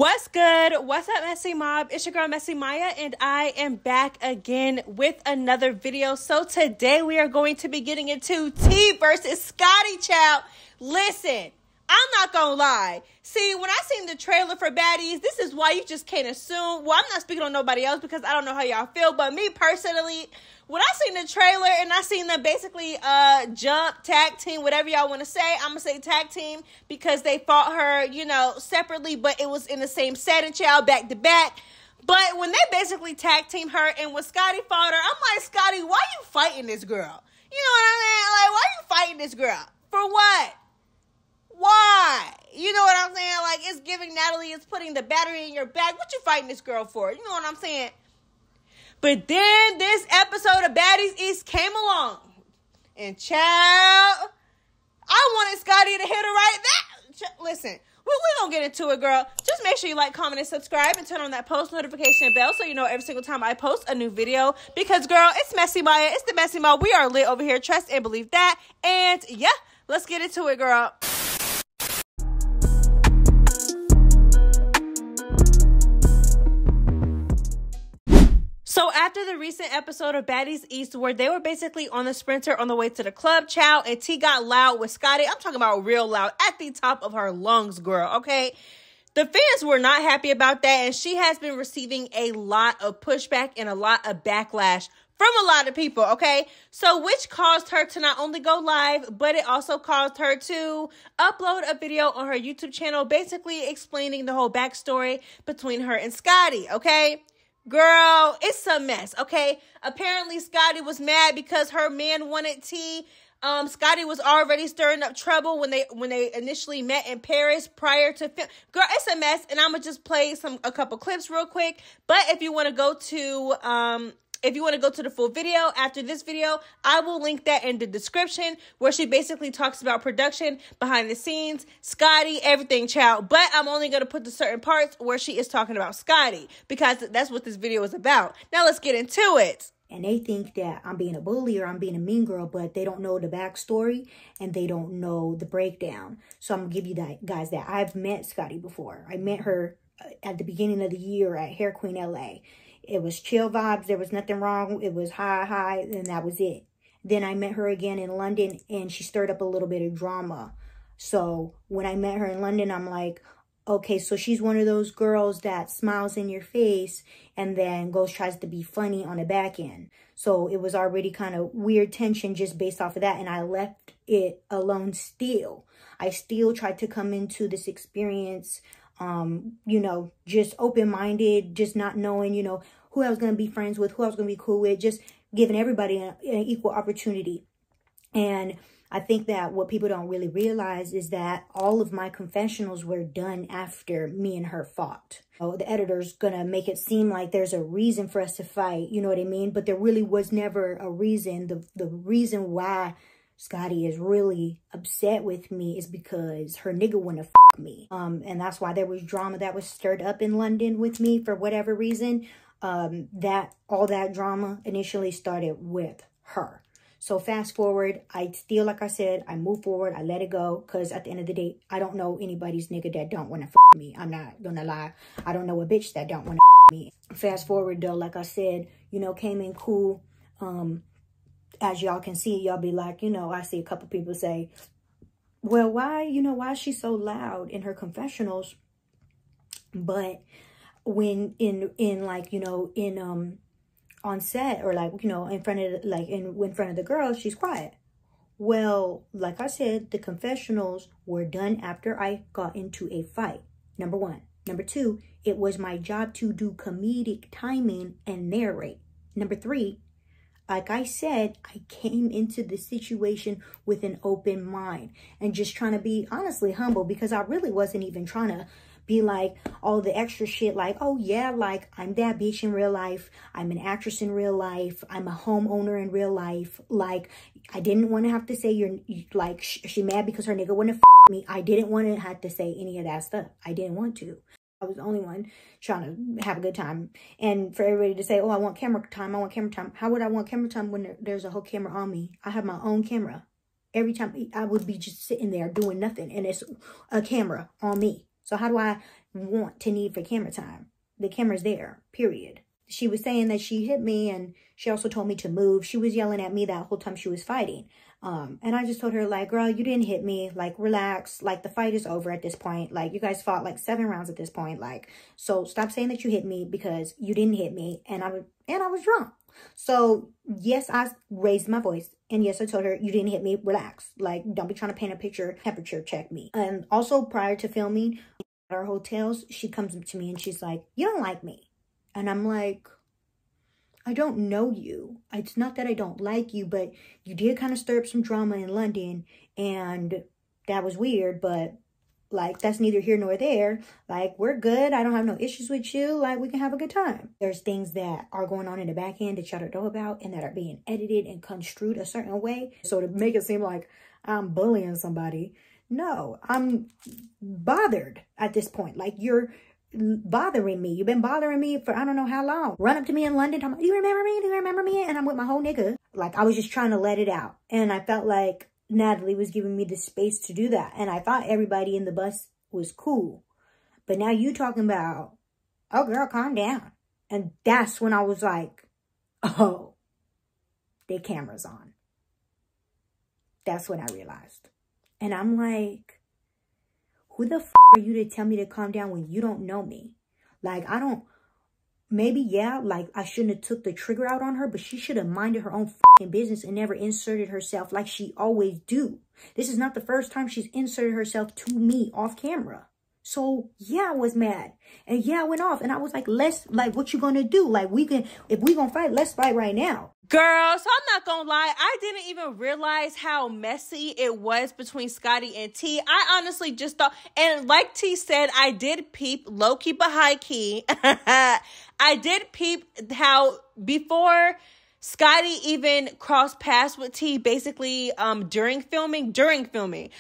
What's good? What's up, Messy Mob? It's your girl, Messy Maya, and I am back again with another video. So today we are going to be getting into T versus Scotty, child. Listen, I'm not gonna lie. See, when I seen the trailer for Baddies, this is why you just can't assume. Well, I'm not speaking on nobody else because I don't know how y'all feel, but me personally, when I seen the trailer and I seen them basically jump, tag team, whatever y'all want to say, I'm going to say tag team because they fought her, you know, separately, but it was in the same setting, child, back to back. But when they basically tag team her and when Scotty fought her, I'm like, Scotty, why you fighting this girl? You know what I mean? Like, why you fighting this girl? For what? Why? You know what I'm saying? Like, it's giving Natalie is putting the battery in your back. What you fighting this girl for? You know what I'm saying? But then this episode of Baddies East came along. And child, I wanted Scotty to hit her right there. Listen, we're going to get into it, girl. Just make sure you like, comment, and subscribe. And turn on that post notification bell so you know every single time I post a new video. Because, girl, it's Messy Maya. It's the Messy Mob. We are lit over here. Trust and believe that. And, yeah, let's get into it, girl. So after the recent episode of Baddies East where they were basically on the sprinter on the way to the club, child, and T got loud with Scotty. I'm talking about real loud at the top of her lungs, girl, okay? The fans were not happy about that, and she has been receiving a lot of pushback and a lot of backlash from a lot of people, okay? So which caused her to not only go live, but it also caused her to upload a video on her YouTube channel basically explaining the whole backstory between her and Scotty, okay? Girl, it's a mess, okay? Apparently, Scotty was mad because her man wanted T. Scotty was already stirring up trouble when they initially met in Paris prior to film. Girl, it's a mess, and I'm gonna just play a couple clips real quick. But if you want to go to the full video after this video, I will link that in the description where she basically talks about production, behind the scenes, Scotty, everything, child. But I'm only going to put the certain parts where she is talking about Scotty because that's what this video is about. Now let's get into it. And they think that I'm being a bully or I'm being a mean girl, but they don't know the backstory and they don't know the breakdown. So I'm going to give you guys that. I've met Scotty before. I met her at the beginning of the year at Hair Queen LA. It was chill vibes. There was nothing wrong. It was hi, and that was it. Then I met her again in London, and she stirred up a little bit of drama. So when I met her in London, I'm like, okay, so she's one of those girls that smiles in your face and then tries to be funny on the back end. So it was already kind of weird tension just based off of that, and I left it alone still. I still tried to come into this experience you know, just open-minded, just not knowing, you know, who I was going to be friends with, who I was going to be cool with, just giving everybody an equal opportunity. And I think that what people don't really realize is that all of my confessionals were done after me and her fought. So the editor's going to make it seem like there's a reason for us to fight, you know what I mean? But there really was never a reason. The reason why Scotty is really upset with me is because her nigga wanna f me. And that's why there was drama that was stirred up in London with me for whatever reason. All that drama initially started with her. So fast forward, I still, like I said, I move forward, I let it go. Cause at the end of the day, I don't know anybody's nigga that don't wanna f me. I'm not gonna lie. I don't know a bitch that don't wanna f me. Fast forward though, like I said, you know, came in cool. As y'all can see, y'all be like, you know, I see a couple people say, well, why is she so loud in her confessionals? But when on set or like, you know, in front of the girls, she's quiet. Well, like I said, the confessionals were done after I got into a fight. Number one. Number two, it was my job to do comedic timing and narrate. Number three, like I said, I came into the situation with an open mind and just trying to be honestly humble because I really wasn't even trying to be like all the extra shit like, oh yeah, like I'm that bitch in real life. I'm an actress in real life. I'm a homeowner in real life. Like I didn't want to have to say she mad because her nigga wouldn't f me. I didn't want to have to say any of that stuff. I didn't want to. I was the only one trying to have a good time. And for everybody to say, oh, I want camera time. I want camera time. How would I want camera time when there's a whole camera on me? I have my own camera. Every time I would be just sitting there doing nothing. And it's a camera on me. So how do I want to need for camera time? The camera's there, period. She was saying that she hit me, and she also told me to move. She was yelling at me that whole time she was fighting. And I just told her, like, girl, you didn't hit me. Like, relax. Like, the fight is over at this point. Like, you guys fought like 7 rounds at this point. Like, so stop saying that you hit me, because you didn't hit me, and I was drunk. So yes, I raised my voice, and yes, I told her, you didn't hit me. Relax. Like, don't be trying to paint a picture. Temperature check me. And also, prior to filming at our hotels, she comes up to me and she's like, you don't like me. And I'm like, I don't know you. It's not that I don't like you, but you did kind of stir up some drama in London, and that was weird, but like, that's neither here nor there. Like, we're good. I don't have no issues with you. Like, we can have a good time. There's things that are going on in the back end that y'all don't know about, and that are being edited and construed a certain way. So to make it seem like I'm bullying somebody, no, I'm bothered at this point. Like, you're bothering me. You've been bothering me for I don't know how long. Run up to me in London, talking about, do you remember me? Do you remember me? And I'm with my whole nigga. Like, I was just trying to let it out. And I felt like Natalie was giving me the space to do that. And I thought everybody in the bus was cool. But now you talking about, oh girl, calm down. And that's when I was like, oh, the camera's on. That's when I realized. And I'm like, who the f are you to tell me to calm down when you don't know me? Like, I don't, maybe, yeah, like, I shouldn't have took the trigger out on her, but she should have minded her own fucking business and never inserted herself like she always do. This is not the first time she's inserted herself to me off camera. So, yeah, I was mad. And yeah, I went off. And I was like, what you gonna do? Like, if we gonna fight, let's fight right now. Girl, so I'm not gonna lie, I didn't even realize how messy it was between Scotty and T. I honestly just thought, and like T said, I did peep, low key but high key. I did peep how before Scotty even crossed paths with T basically during filming.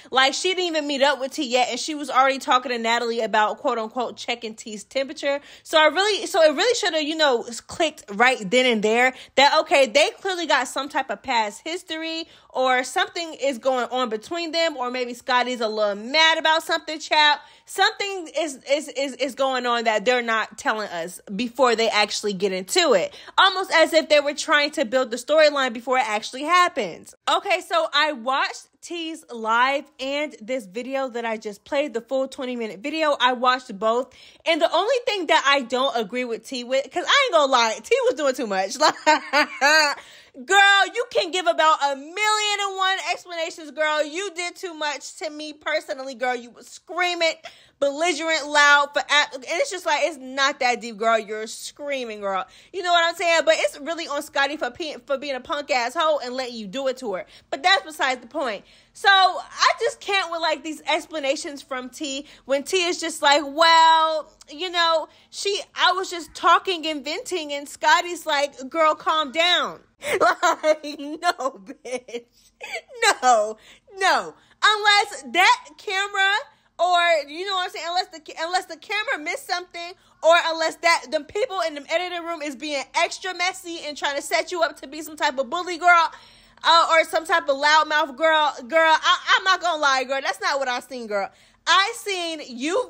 Like, she didn't even meet up with T yet, and she was already talking to Natalie about quote unquote checking T's temperature. So it really should have, you know, clicked right then and there that, okay, they clearly got some type of past history, or something is going on between them, or maybe Scotty's a little mad about something, child. Something is going on that they're not telling us before they actually get into it. Almost as if they were trying to build the storyline before it actually happens. Okay, so I watched T's live and this video that I just played, the full 20-minute video. I watched both. And the only thing that I don't agree with T with, because I ain't gonna lie, T was doing too much. Girl, you can give about 1,000,001 explanations, girl. You did too much to me personally, girl. You were screaming, belligerent, loud, and it's just like, it's not that deep, girl. You're screaming, girl. You know what I'm saying? But it's really on Scotty for being a punk asshole and letting you do it to her. But that's besides the point. So I just can't with like these explanations from T when T is just like, well, you know, I was just talking and venting, and Scotty's like, girl, calm down. Like, no, bitch. No. Unless that camera, or you know what I'm saying, unless the camera missed something, or unless the people in the editing room is being extra messy and trying to set you up to be some type of bully girl, or some type of loudmouth girl. I'm not gonna lie, girl. That's not what I seen, girl. I seen you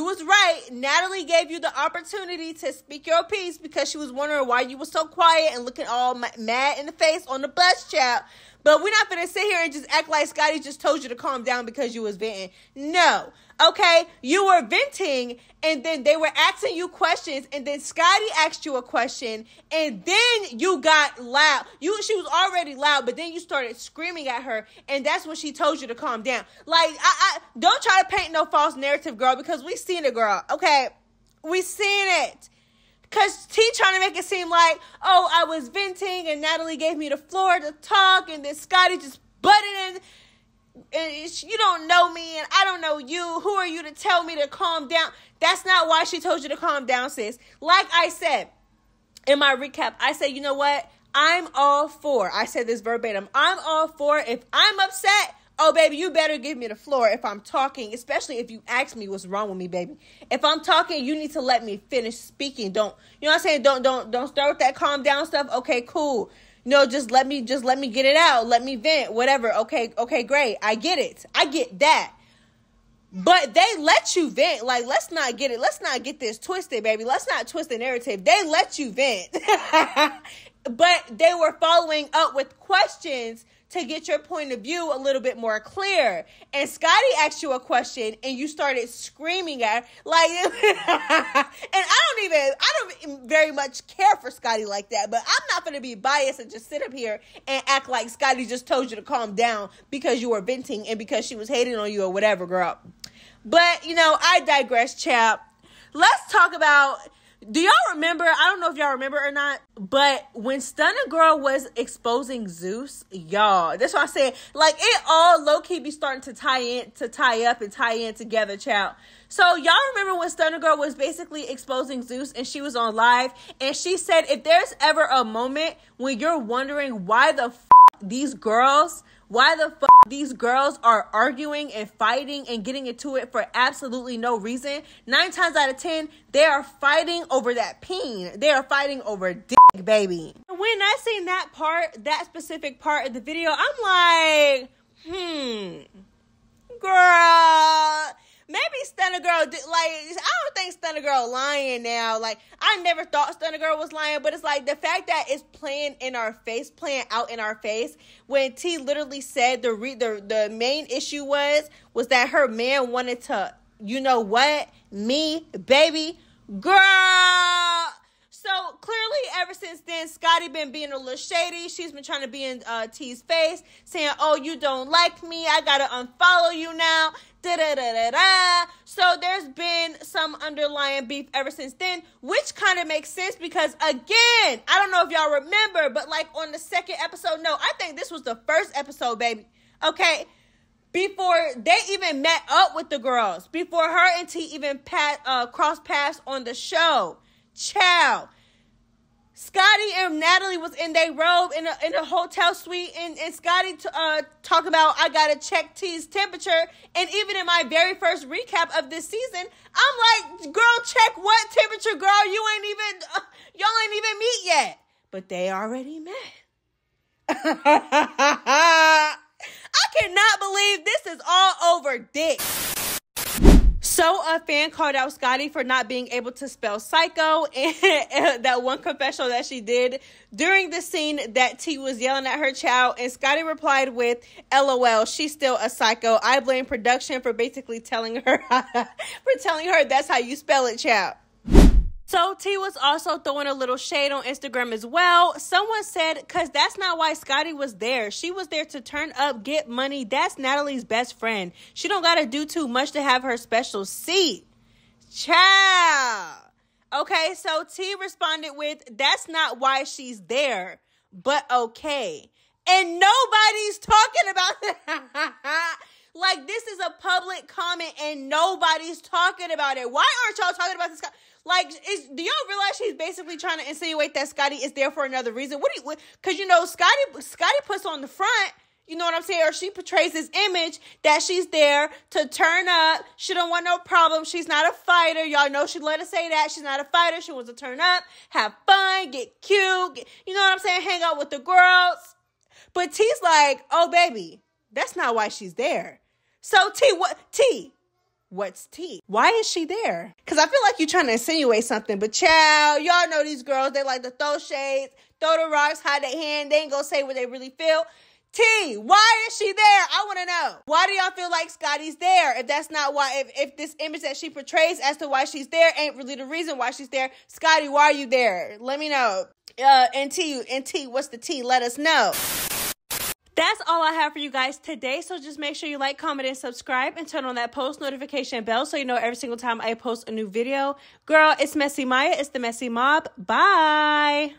was right. Natalie gave you the opportunity to speak your piece because she was wondering why you were so quiet and looking all mad in the face on the bus, chat. But we're not going to sit here and just act like Scotty just told you to calm down because you was venting. No. Okay? You were venting, and then they were asking you questions, and then Scotty asked you a question, and then you got loud. She was already loud, but then you started screaming at her, and that's when she told you to calm down. Like, I don't try to paint no false narrative, girl, because we seen it, girl. Okay? We seen it. Because T trying to make it seem like, oh, I was venting and Natalie gave me the floor to talk, and then Scotty just butted in, and you don't know me and I don't know you. Who are you to tell me to calm down? That's not why she told you to calm down, sis. Like I said in my recap, I said, you know what? I'm all for, I said this verbatim, I'm all for, if I'm upset, oh, baby, you better give me the floor if I'm talking, especially if you ask me what's wrong with me, baby. If I'm talking, you need to let me finish speaking. Don't, you know what I'm saying? Don't start with that calm down stuff. Okay, cool. No, just let me get it out. Let me vent, whatever. Okay, great. I get it. I get that. But they let you vent. Like, let's not get this twisted, baby. Let's not twist the narrative. They let you vent. But they were following up with questions to get your point of view a little bit more clear. And Scotty asked you a question and you started screaming at her. Like, and I don't very much care for Scotty like that, but I'm not going to be biased and just sit up here and act like Scotty just told you to calm down because you were venting and because she was hating on you or whatever, girl. But, you know, I digress, chap. Let's talk about... Do y'all remember? I don't know if y'all remember or not, but when Stunner Girl was exposing Zeus, y'all, that's why I said, like, it all low-key be starting to tie up and tie in together, child. So y'all remember when Stunner Girl was basically exposing Zeus and she was on live and she said, if there's ever a moment when you're wondering why the these girls are arguing and fighting and getting into it for absolutely no reason, 9 times out of 10, they are fighting over that peen. They are fighting over dick, baby. When I seen that specific part of the video, I'm like, girl, maybe Stunner Girl did, like, I don't think Stunner Girl lying now. Like, I never thought Stunner Girl was lying, but it's like the fact that it's playing out in our face, when T literally said the main issue was that her man wanted to, you know what, me, baby, girl. So clearly, ever since then, Scotty been being a little shady. She's been trying to be in T's face, saying, "Oh, you don't like me. I gotta unfollow you now." So there's been some underlying beef ever since then, which kind of makes sense because, again, I don't know if y'all remember, but like on the second episode, no, I think this was the first episode, baby. Okay. Before they even met up with the girls, before her and T even crossed paths on the show, child, Scotty and Natalie was in their robe in a hotel suite, and Scotty talk about, I gotta check T's temperature. And even in my very first recap of this season, I'm like, girl, check what temperature, girl? Y'all ain't even meet yet. But they already met. I cannot believe this is all over dick. So a fan called out Scotty for not being able to spell psycho, and that one confessional that she did during the scene that T was yelling at her child, and Scotty replied with, "LOL, she's still a psycho. I blame production for basically telling her that's how you spell it, child." So T was also throwing a little shade on Instagram as well. Someone said, because that's not why Scotty was there. She was there to turn up, get money. That's Natalie's best friend. She don't got to do too much to have her special seat. Child. Okay, so T responded with, that's not why she's there, but okay. And nobody's talking about that. Like, this is a public comment and nobody's talking about it. Why aren't y'all talking about this? Like, do y'all realize she's basically trying to insinuate that Scotty is there for another reason? Because, you know, Scotty puts on the front, you know what I'm saying? Or she portrays this image that she's there to turn up. She don't want no problem. She's not a fighter. Y'all know she let us say that. She's not a fighter. She wants to turn up, have fun, get cute, you know what I'm saying? Hang out with the girls. But T's like, oh, baby, that's not why she's there. So what's T? Why is she there? Because I feel like you're trying to insinuate something. But child, y'all know these girls. They like to throw shades, throw the rocks, hide their hand. They ain't gonna say what they really feel. T, why is she there? I want to know. Why do y'all feel like Scotty's there? If that's not why, if this image that she portrays as to why she's there ain't really the reason why she's there. Scotty, why are you there? Let me know. And T, what's the T? Let us know. That's all I have for you guys today. So just make sure you like, comment, and subscribe, and turn on that post notification bell so you know every single time I post a new video. Girl, it's Messy Maya. It's the Messy Mob. Bye.